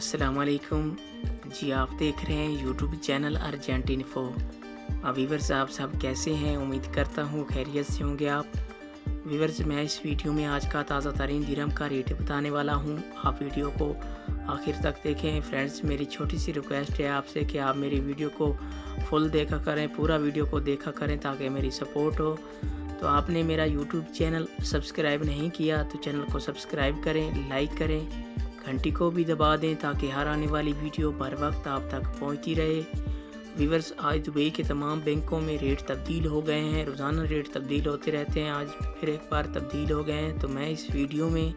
अस्सलामुअलैकुम जी। आप देख रहे हैं YouTube channel urgent info. Viewers, आप सब कैसे हैं? उम्मीद करता हूँ खैरियत से होंगे आप। वीवर्स, मैं इस वीडियो में आज का ताज़ा तरीन दिरहम का रेट बताने वाला हूँ। आप वीडियो को आखिर तक देखें। फ्रेंड्स, मेरी छोटी सी रिक्वेस्ट है आपसे कि आप मेरी वीडियो को फुल देखा करें, पूरा वीडियो को देखा करें ताकि मेरी सपोर्ट हो। तो आपने मेरा यूट्यूब चैनल सब्सक्राइब नहीं किया तो चैनल को सब्सक्राइब करें, लाइक करें, घंटी को भी दबा दें ताकि हर आने वाली वीडियो बर वक्त आप तक पहुंचती रहे। व्यूअर्स, आज दुबई के तमाम बैंकों में रेट तब्दील हो गए हैं। रोज़ाना रेट तब्दील होते रहते हैं। आज फिर एक बार तब्दील हो गए हैं। तो मैं इस वीडियो में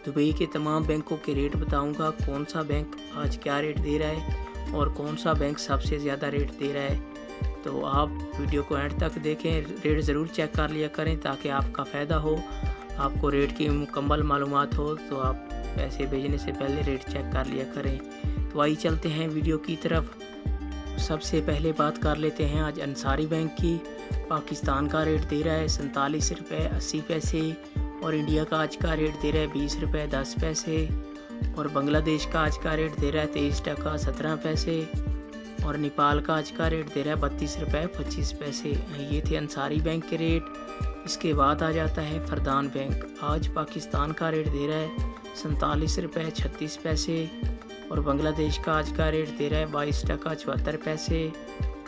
दुबई के तमाम बैंकों के रेट बताऊंगा। कौन सा बैंक आज क्या रेट दे रहा है और कौन सा बैंक सबसे ज़्यादा रेट दे रहा है। तो आप वीडियो को एंड तक देखें, रेट ज़रूर चेक कर लिया करें ताकि आपका फ़ायदा हो, आपको रेट की मुकम्मल मालूमात हो। तो आप पैसे भेजने से पहले रेट चेक कर लिया करें। तो आइए चलते हैं वीडियो की तरफ। सबसे पहले बात कर लेते हैं आज अंसारी बैंक की। पाकिस्तान का रेट दे रहा है 47 रुपये 80 पैसे और इंडिया का आज का रेट दे रहा है 20 रुपये 10 पैसे और बांग्लादेश का आज का रेट दे रहा है 23 टका 17 पैसे और नेपाल का आज का रेट दे रहा है 32 रुपये 25 पैसे। ये थे अंसारी बैंक के रेट। इसके बाद आ जाता है फरदान बैंक। आज पाकिस्तान का रेट दे रहा है 47 रुपये 36 पैसे और बांग्लादेश का आज का रेट दे रहा है 22 टका 74 पैसे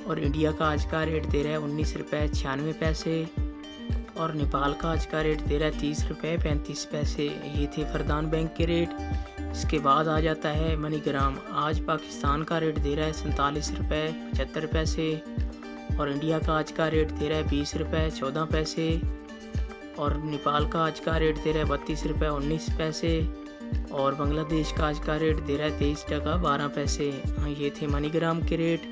और इंडिया का आज का रेट दे रहा है 19 रुपये 96 पैसे और नेपाल का आज का रेट दे रहा है 30 रुपये 35 पैसे। ये थे फरदान बैंक के रेट। इसके बाद आ जाता है मनीग्राम। आज पाकिस्तान का रेट दे रहा है 47 रुपये 75 पैसे और इंडिया का आज का रेट दे रहा है 20 रुपये 14 पैसे और नेपाल का आज का रेट दे रहा है 32 रुपये 19 पैसे और बांग्लादेश का आज का रेट दे रहा है 23 टका 12 पैसे। ये थे मनीग्राम के रेट।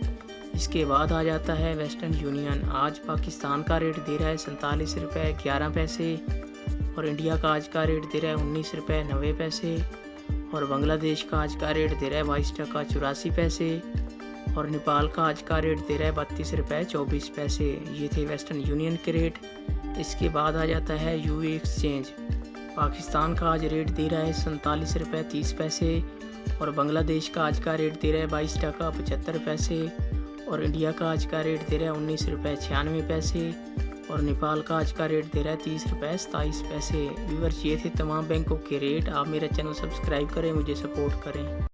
इसके बाद आ जाता है वेस्टर्न यूनियन। आज पाकिस्तान का रेट दे रहा है 47 रुपये 11 पैसे और इंडिया का आज का रेट दे रहा है 19 रुपये 90 पैसे और बांग्लादेश का आज का रेट दे रहा है 22 टका 84 पैसे और नेपाल का आज का रेट दे रहा है 32 रुपये 24 पैसे। ये थे वेस्टर्न यूनियन के रेट। इसके बाद आ जाता है यूए एक्सचेंज। पाकिस्तान का आज रेट दे रहा है 47 रुपये 30 पैसे और बांग्लादेश का आज का रेट दे रहा है 22 टका 75 पैसे और इंडिया का आज का रेट दे रहा है 19 रुपये 96 पैसे और नेपाल का आज का रेट दे रहा है 30 रुपये 27 पैसे। व्यूअर्स, ये थे तमाम बैंकों के रेट। आप मेरा चैनल सब्सक्राइब करें, मुझे सपोर्ट करें।